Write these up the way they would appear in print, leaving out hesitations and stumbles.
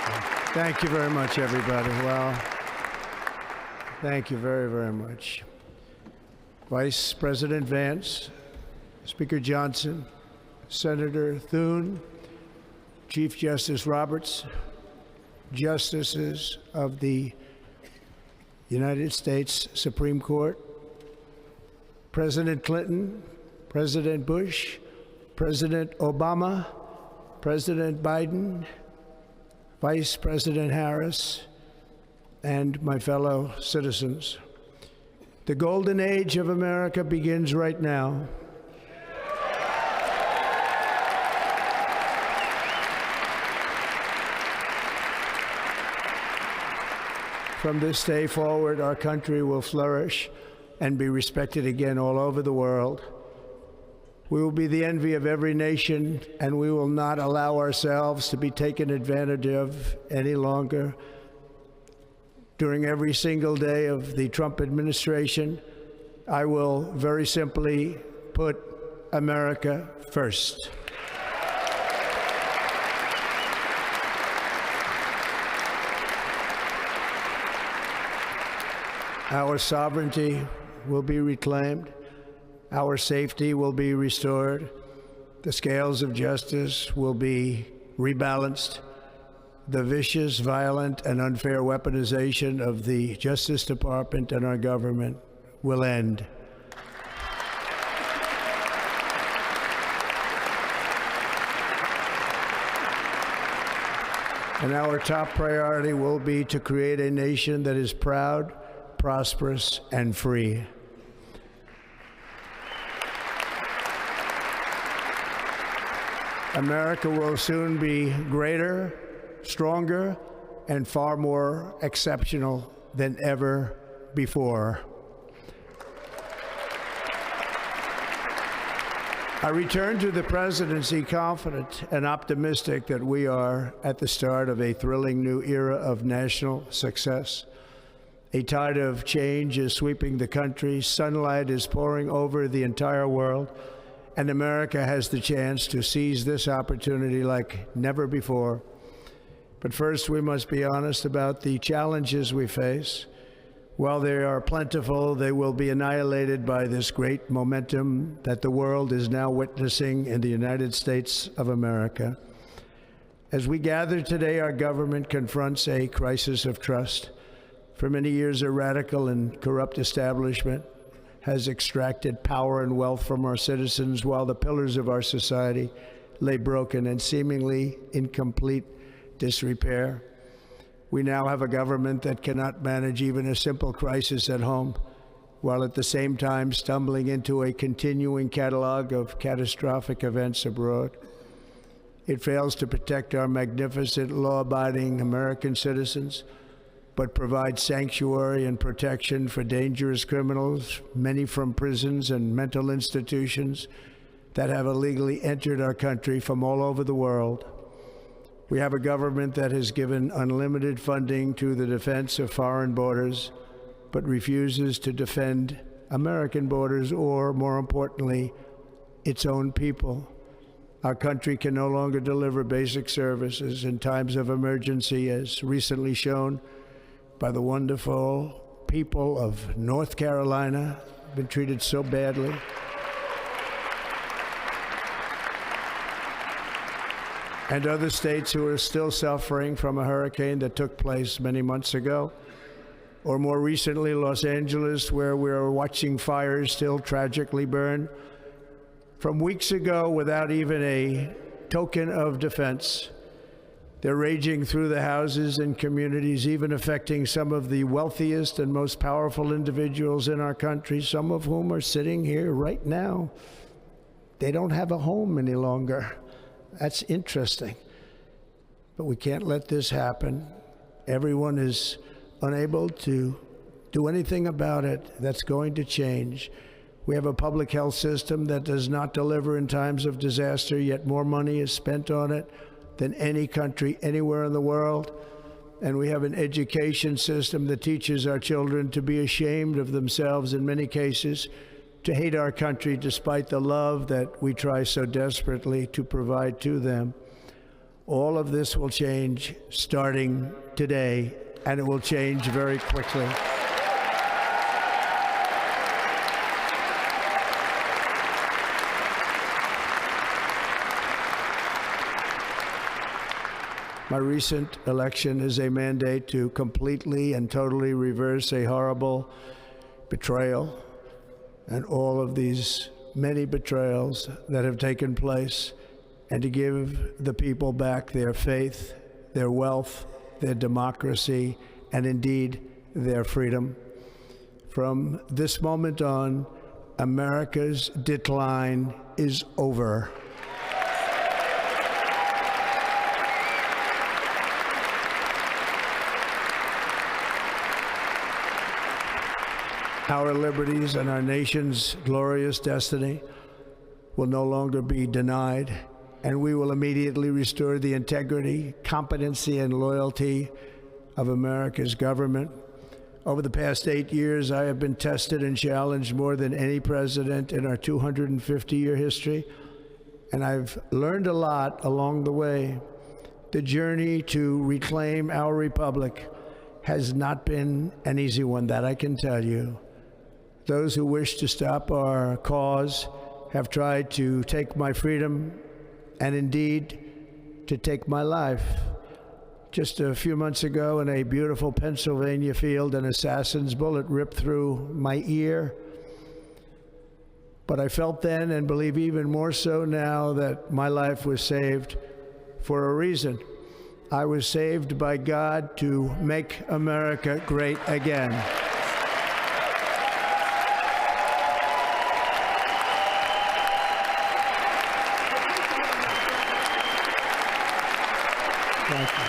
Thank you very much, everybody. Well, thank you very, very much. Vice President Vance, Speaker Johnson, Senator Thune, Chief Justice Roberts, Justices of the United States Supreme Court, President Clinton, President Bush, President Obama, President Biden, Vice President Harris, and my fellow citizens. The golden age of America begins right now. From this day forward, our country will flourish and be respected again all over the world. We will be the envy of every nation, and we will not allow ourselves to be taken advantage of any longer. During every single day of the Trump administration, I will very simply put America first. Our sovereignty will be reclaimed. Our safety will be restored. The scales of justice will be rebalanced. The vicious, violent, and unfair weaponization of the Justice Department and our government will end. And our top priority will be to create a nation that is proud, prosperous, and free. America will soon be greater, stronger, and far more exceptional than ever before. I return to the presidency confident and optimistic that we are at the start of a thrilling new era of national success. A tide of change is sweeping the country, sunlight is pouring over the entire world, and America has the chance to seize this opportunity like never before. But first, we must be honest about the challenges we face. While they are plentiful, they will be annihilated by this great momentum that the world is now witnessing in the United States of America. As we gather today, our government confronts a crisis of trust. For many years, a radical and corrupt establishment has extracted power and wealth from our citizens while the pillars of our society lay broken and seemingly in complete disrepair. We now have a government that cannot manage even a simple crisis at home, while at the same time stumbling into a continuing catalog of catastrophic events abroad. It fails to protect our magnificent, law-abiding American citizens, but provides sanctuary and protection for dangerous criminals, many from prisons and mental institutions that have illegally entered our country from all over the world. We have a government that has given unlimited funding to the defense of foreign borders, but refuses to defend American borders or, more importantly, its own people. Our country can no longer deliver basic services in times of emergency, as recently shown by the wonderful people of North Carolina, been treated so badly. And other states who are still suffering from a hurricane that took place many months ago. Or more recently, Los Angeles, where we're watching fires still tragically burn from weeks ago without even a token of defense. They're raging through the houses and communities, even affecting some of the wealthiest and most powerful individuals in our country, some of whom are sitting here right now. They don't have a home any longer. That's interesting. But we can't let this happen. Everyone is unable to do anything about it. That's going to change. We have a public health system that does not deliver in times of disaster, yet more money is spent on it than any country anywhere in the world. And we have an education system that teaches our children to be ashamed of themselves in many cases, to hate our country despite the love that we try so desperately to provide to them. All of this will change starting today, and it will change very quickly. My recent election is a mandate to completely and totally reverse a horrible betrayal and all of these many betrayals that have taken place, and to give the people back their faith, their wealth, their democracy, and indeed their freedom. From this moment on, America's decline is over. Our liberties and our nation's glorious destiny will no longer be denied, and we will immediately restore the integrity, competency, and loyalty of America's government. Over the past 8 years, I have been tested and challenged more than any president in our 250-year history, and I've learned a lot along the way. The journey to reclaim our republic has not been an easy one, that I can tell you. Those who wish to stop our cause have tried to take my freedom and indeed to take my life. Just a few months ago in a beautiful Pennsylvania field, an assassin's bullet ripped through my ear. But I felt then, and believe even more so now, that my life was saved for a reason. I was saved by God to make America great again. Thank you.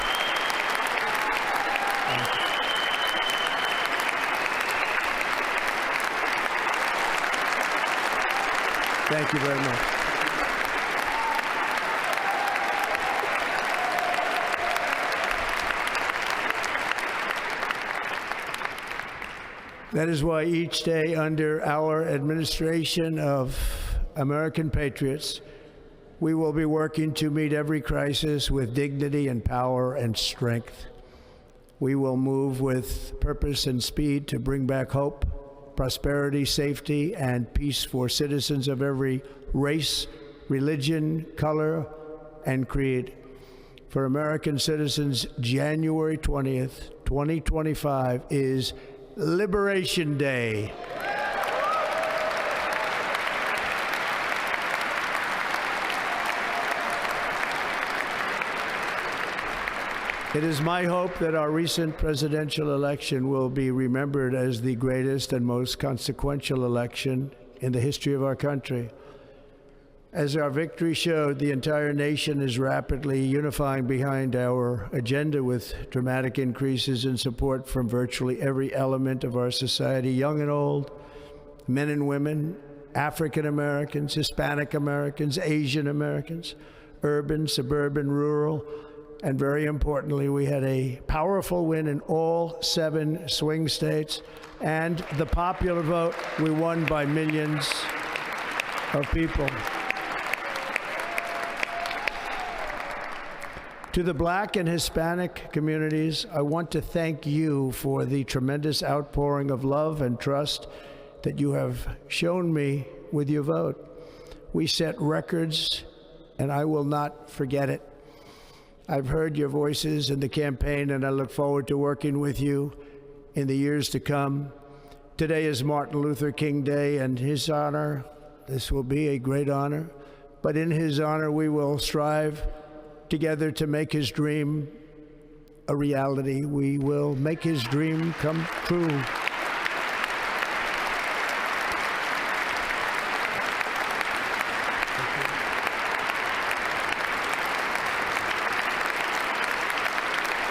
Thank you very much. That is why each day under our administration of American patriots, we will be working to meet every crisis with dignity and power and strength. We will move with purpose and speed to bring back hope, prosperity, safety, and peace for citizens of every race, religion, color, and creed. For American citizens, January 20th, 2025 is Liberation Day. It is my hope that our recent presidential election will be remembered as the greatest and most consequential election in the history of our country. As our victory showed, the entire nation is rapidly unifying behind our agenda with dramatic increases in support from virtually every element of our society, young and old, men and women, African Americans, Hispanic Americans, Asian Americans, urban, suburban, rural, and very importantly, we had a powerful win in all 7 swing states, and the popular vote, we won by millions of people. To the Black and Hispanic communities, I want to thank you for the tremendous outpouring of love and trust that you have shown me with your vote. We set records, and I will not forget it. I've heard your voices in the campaign, and I look forward to working with you in the years to come. Today is Martin Luther King Day, and his honor, this will be a great honor, but in his honor we will strive together to make his dream a reality. We will make his dream come true.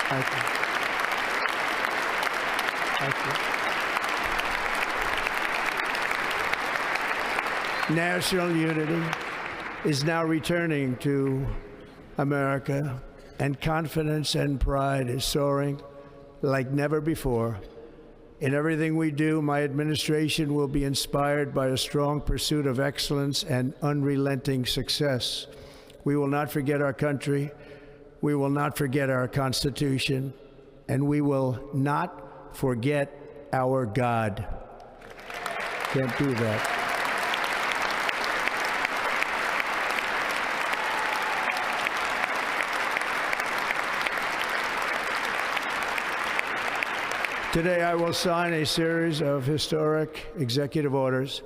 Thank you. Thank you. National unity is now returning to America, and confidence and pride is soaring like never before. In everything we do, my administration will be inspired by a strong pursuit of excellence and unrelenting success. We will not forget our country. We will not forget our Constitution, and we will not forget our God. Can't do that. Today, I will sign a series of historic executive orders.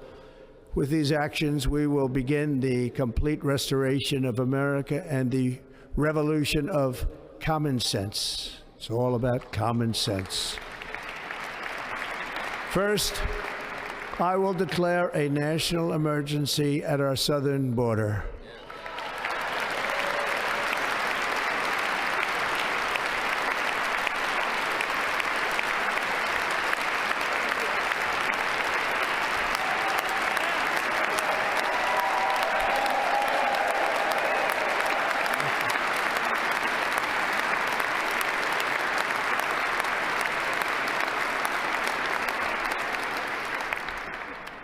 With these actions, we will begin the complete restoration of America and the revolution of common sense. It's all about common sense. First, I will declare a national emergency at our southern border.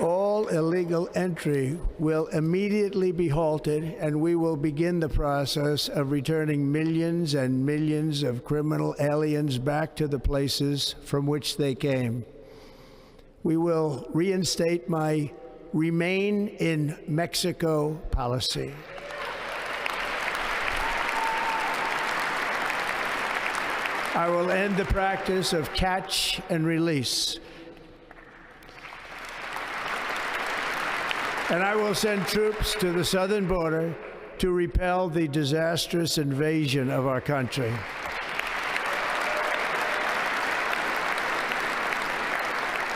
All illegal entry will immediately be halted, and we will begin the process of returning millions and millions of criminal aliens back to the places from which they came. We will reinstate my Remain in Mexico policy. I will end the practice of catch and release. And I will send troops to the southern border to repel the disastrous invasion of our country.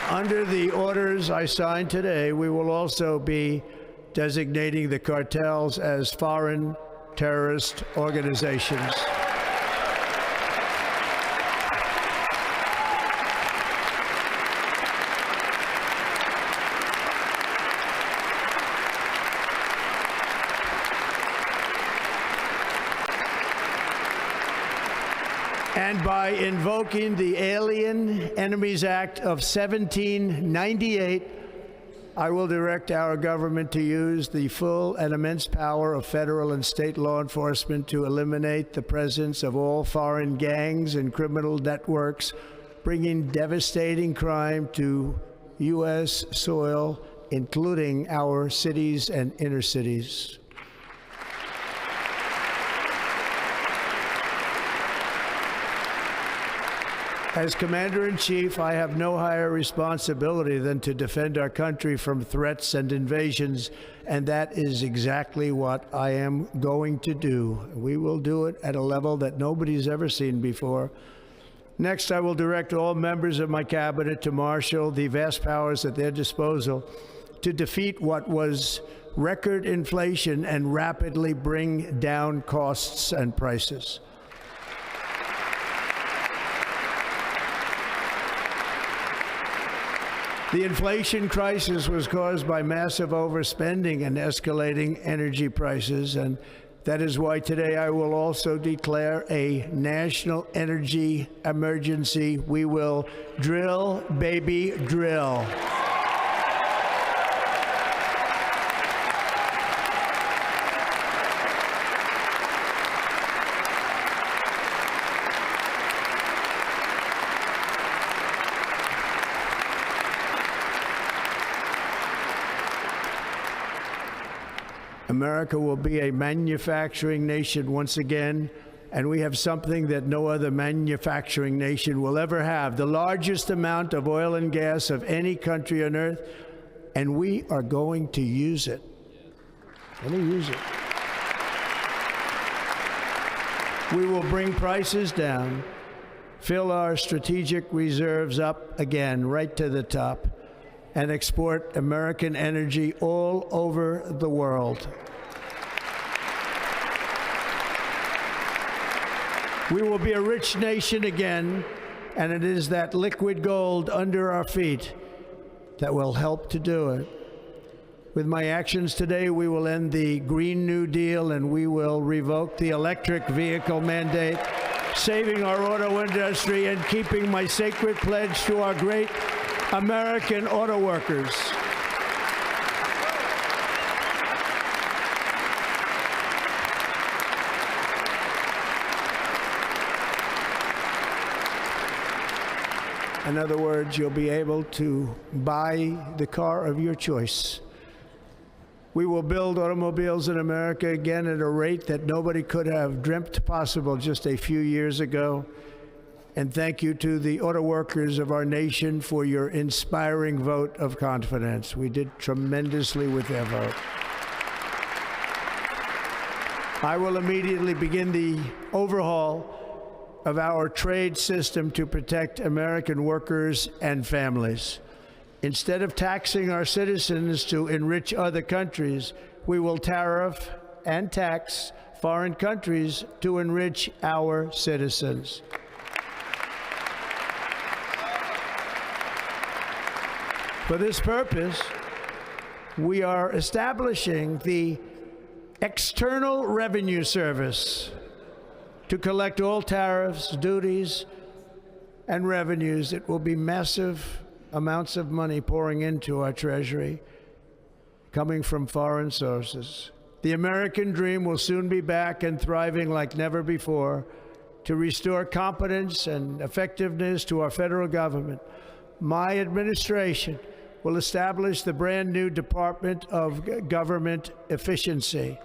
Under the orders I signed today, we will also be designating the cartels as foreign terrorist organizations. And by invoking the Alien Enemies Act of 1798, I will direct our government to use the full and immense power of federal and state law enforcement to eliminate the presence of all foreign gangs and criminal networks, bringing devastating crime to U.S. soil, including our cities and inner cities. As Commander-in-Chief, I have no higher responsibility than to defend our country from threats and invasions, and that is exactly what I am going to do. We will do it at a level that nobody's ever seen before. Next, I will direct all members of my cabinet to marshal the vast powers at their disposal to defeat what was record inflation and rapidly bring down costs and prices. The inflation crisis was caused by massive overspending and escalating energy prices, and that is why today I will also declare a national energy emergency. We will drill, baby, drill. America will be a manufacturing nation once again, and we have something that no other manufacturing nation will ever have, the largest amount of oil and gas of any country on earth, and we are going to use it. Let me use it. We will bring prices down, fill our strategic reserves up again, right to the top, and export American energy all over the world. We will be a rich nation again, and it is that liquid gold under our feet that will help to do it. With my actions today, we will end the Green New Deal, and we will revoke the electric vehicle mandate, saving our auto industry and keeping my sacred pledge to our great American auto workers. In other words, you'll be able to buy the car of your choice. We will build automobiles in America again at a rate that nobody could have dreamt possible just a few years ago. And thank you to the auto workers of our nation for your inspiring vote of confidence. We did tremendously with their vote. I will immediately begin the overhaul of our trade system to protect American workers and families. Instead of taxing our citizens to enrich other countries, we will tariff and tax foreign countries to enrich our citizens. For this purpose, we are establishing the External Revenue Service to collect all tariffs, duties, and revenues. It will be massive amounts of money pouring into our treasury, coming from foreign sources. The American dream will soon be back and thriving like never before to restore competence and effectiveness to our federal government. My administration will establish the brand new Department of Government Efficiency.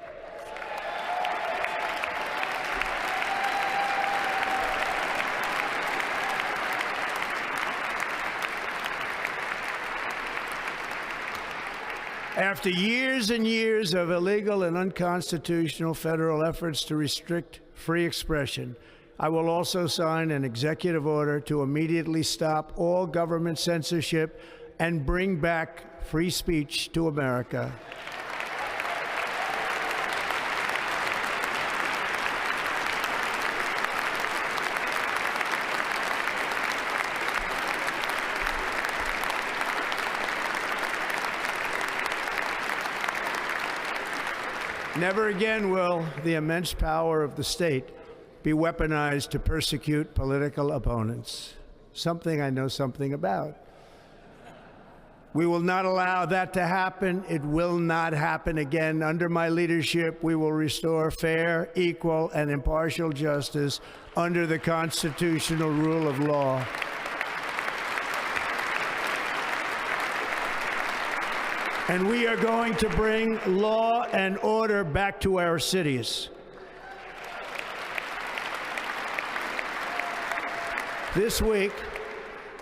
After years and years of illegal and unconstitutional federal efforts to restrict free expression, I will also sign an executive order to immediately stop all government censorship and bring back free speech to America. Never again will the immense power of the state be weaponized to persecute political opponents, something I know something about. We will not allow that to happen. It will not happen again. Under my leadership, we will restore fair, equal, and impartial justice under the constitutional rule of law. And we are going to bring law and order back to our cities. This week,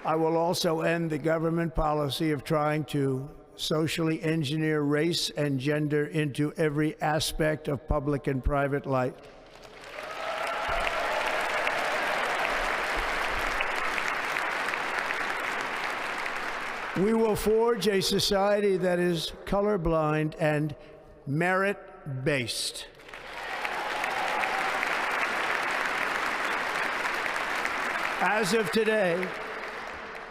I will also end the government policy of trying to socially engineer race and gender into every aspect of public and private life. We will forge a society that is colorblind and merit-based. As of today,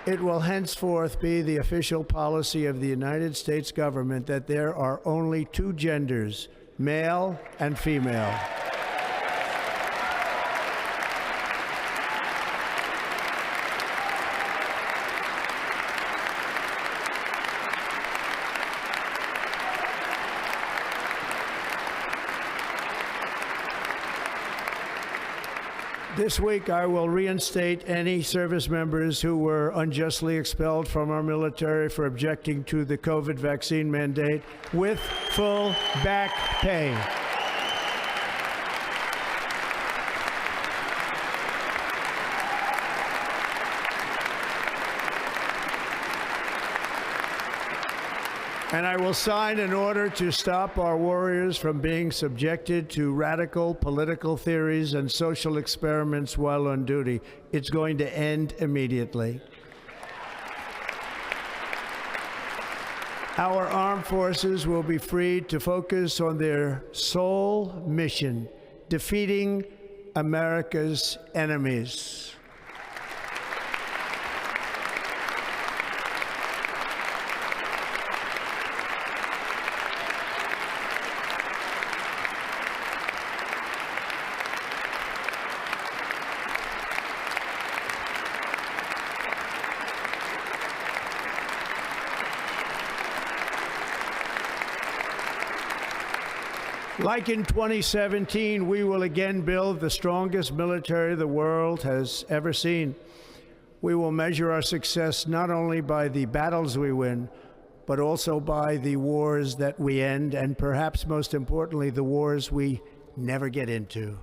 it will henceforth be the official policy of the United States government that there are only two genders, male and female. This week, I will reinstate any service members who were unjustly expelled from our military for objecting to the COVID vaccine mandate with full back pay. And I will sign an order to stop our warriors from being subjected to radical political theories and social experiments while on duty. It's going to end immediately. Our armed forces will be freed to focus on their sole mission, defeating America's enemies. Like in 2017, we will again build the strongest military the world has ever seen. We will measure our success not only by the battles we win, but also by the wars that we end, and perhaps most importantly, the wars we never get into.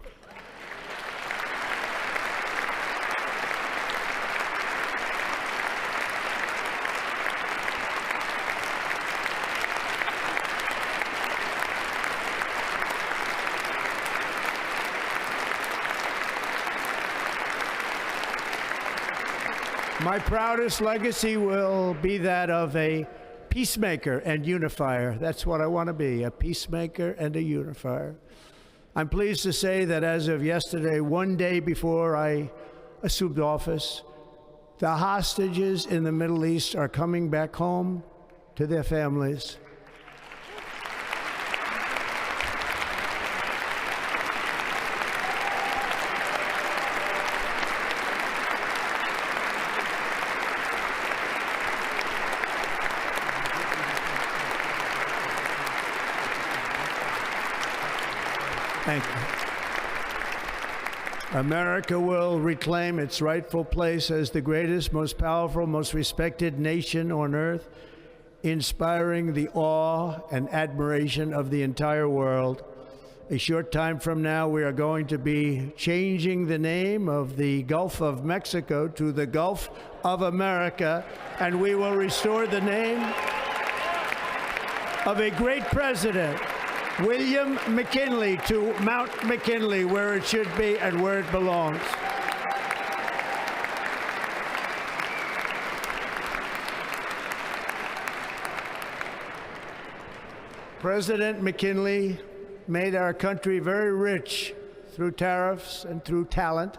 My proudest legacy will be that of a peacemaker and unifier. That's what I want to be, a peacemaker and a unifier. I'm pleased to say that as of yesterday, one day before I assumed office, the hostages in the Middle East are coming back home to their families. Thank you. America will reclaim its rightful place as the greatest, most powerful, most respected nation on earth, inspiring the awe and admiration of the entire world. A short time from now, we are going to be changing the name of the Gulf of Mexico to the Gulf of America, and we will restore the name of a great president, William McKinley, to Mount McKinley, where it should be and where it belongs. President McKinley made our country very rich through tariffs and through talent.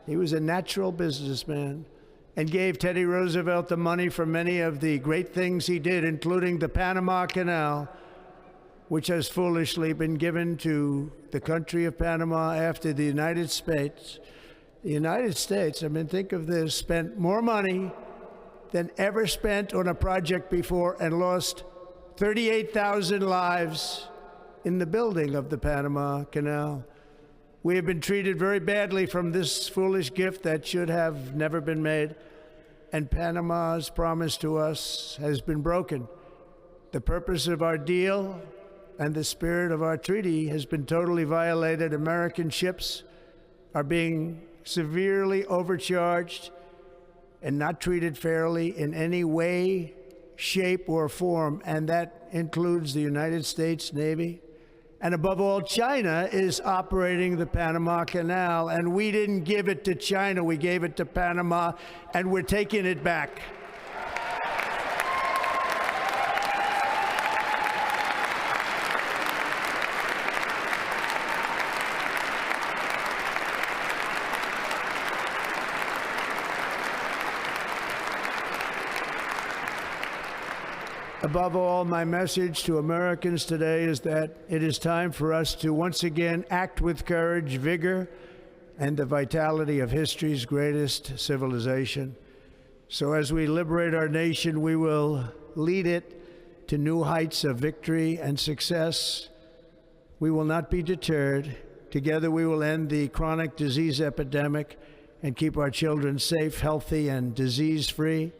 He was a natural businessman and gave Teddy Roosevelt the money for many of the great things he did, including the Panama Canal, which has foolishly been given to the country of Panama after the United States. The United States, I mean, think of this, spent more money than ever spent on a project before and lost 38,000 lives in the building of the Panama Canal. We have been treated very badly from this foolish gift that should have never been made, and Panama's promise to us has been broken. The purpose of our deal and the spirit of our treaty has been totally violated. American ships are being severely overcharged and not treated fairly in any way, shape, or form, and that includes the United States Navy. And above all, China is operating the Panama Canal, and we didn't give it to China, we gave it to Panama, and we're taking it back. Above all, my message to Americans today is that it is time for us to once again act with courage, vigor, and the vitality of history's greatest civilization. So as we liberate our nation, we will lead it to new heights of victory and success. We will not be deterred. Together we will end the chronic disease epidemic and keep our children safe, healthy, and disease-free.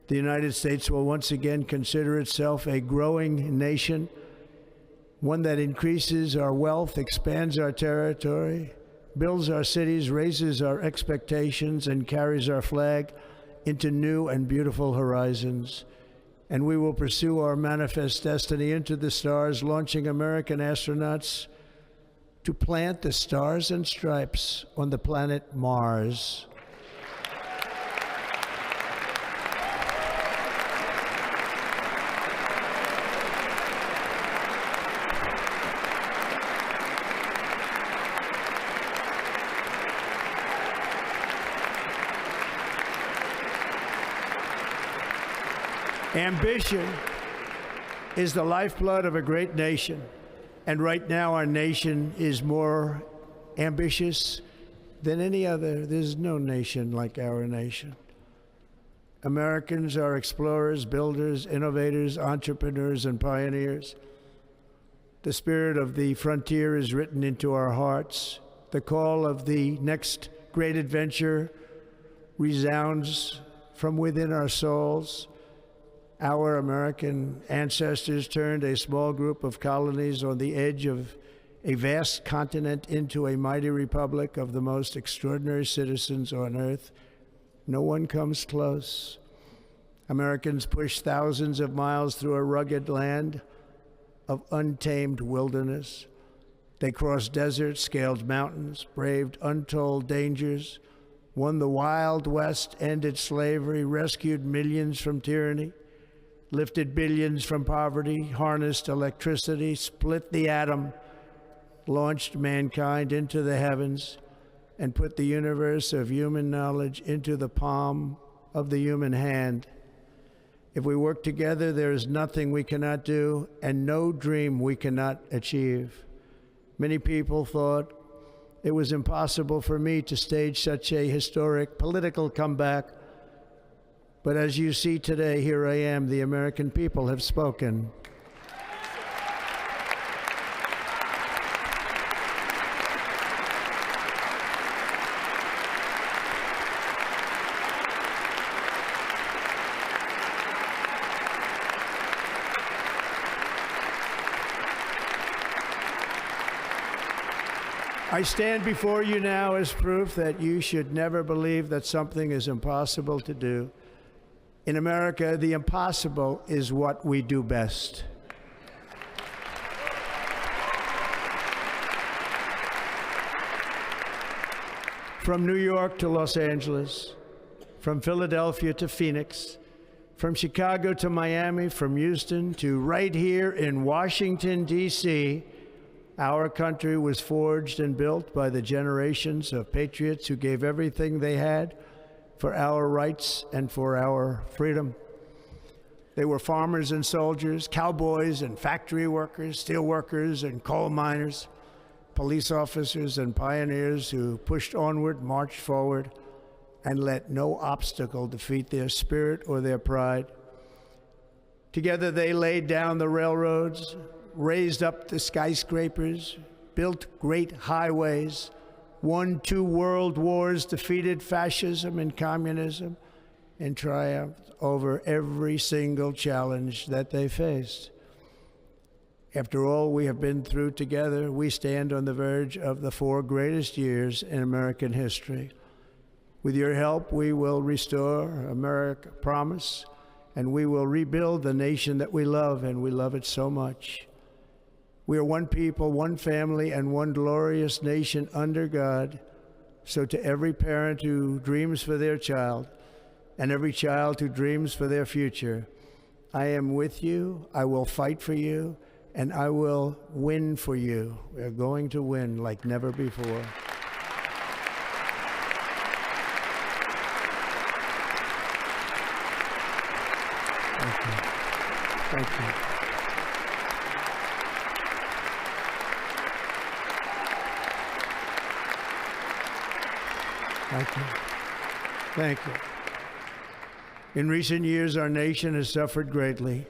The United States will once again consider itself a growing nation, one that increases our wealth, expands our territory, builds our cities, raises our expectations, and carries our flag into new and beautiful horizons. And we will pursue our manifest destiny into the stars, launching American astronauts to plant the stars and stripes on the planet Mars. Ambition is the lifeblood of a great nation, and right now our nation is more ambitious than any other. There's no nation like our nation. Americans are explorers, builders, innovators, entrepreneurs, and pioneers. The spirit of the frontier is written into our hearts. The call of the next great adventure resounds from within our souls. Our American ancestors turned a small group of colonies on the edge of a vast continent into a mighty republic of the most extraordinary citizens on earth. No one comes close. Americans pushed thousands of miles through a rugged land of untamed wilderness. They crossed deserts, scaled mountains, braved untold dangers, won the Wild West, ended slavery, rescued millions from tyranny, lifted billions from poverty, harnessed electricity, split the atom, launched mankind into the heavens, and put the universe of human knowledge into the palm of the human hand. If we work together, there is nothing we cannot do and no dream we cannot achieve. Many people thought it was impossible for me to stage such a historic political comeback. But as you see today, here I am. The American people have spoken. I stand before you now as proof that you should never believe that something is impossible to do. In America, the impossible is what we do best. From New York to Los Angeles, from Philadelphia to Phoenix, from Chicago to Miami, from Houston to right here in Washington, D.C., our country was forged and built by the generations of patriots who gave everything they had for our rights and for our freedom. They were farmers and soldiers, cowboys and factory workers, steel workers and coal miners, police officers and pioneers who pushed onward, marched forward, and let no obstacle defeat their spirit or their pride. Together they laid down the railroads, raised up the skyscrapers, built great highways, won 2 world wars, defeated fascism and communism, and triumphed over every single challenge that they faced. After all we have been through together, we stand on the verge of the 4 greatest years in American history. With your help, we will restore America, promise, and we will rebuild the nation that we love, and we love it so much. We are one people, one family, and one glorious nation under God. So to every parent who dreams for their child, and every child who dreams for their future, I am with you, I will fight for you, and I will win for you. We are going to win like never before. Thank you. Thank you. Thank you. Thank you. In recent years, our nation has suffered greatly,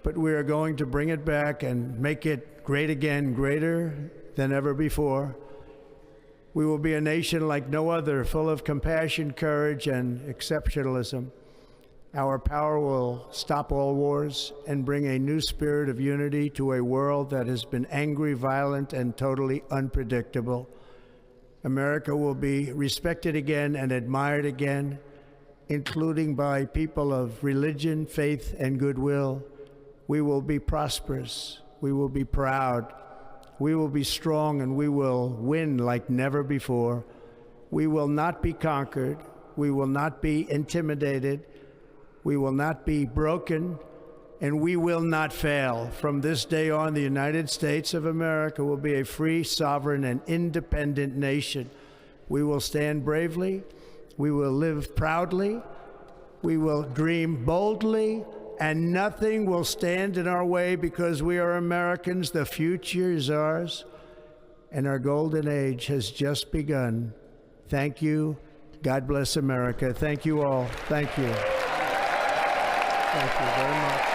but we are going to bring it back and make it great again, greater than ever before. We will be a nation like no other, full of compassion, courage, and exceptionalism. Our power will stop all wars and bring a new spirit of unity to a world that has been angry, violent, and totally unpredictable. America will be respected again and admired again, including by people of religion, faith, and goodwill. We will be prosperous. We will be proud. We will be strong, and we will win like never before. We will not be conquered. We will not be intimidated. We will not be broken, and we will not fail. From this day on, the United States of America will be a free, sovereign, and independent nation. We will stand bravely. We will live proudly. We will dream boldly, and nothing will stand in our way because we are Americans. The future is ours, and our golden age has just begun. Thank you. God bless America. Thank you all. Thank you. Thank you very much.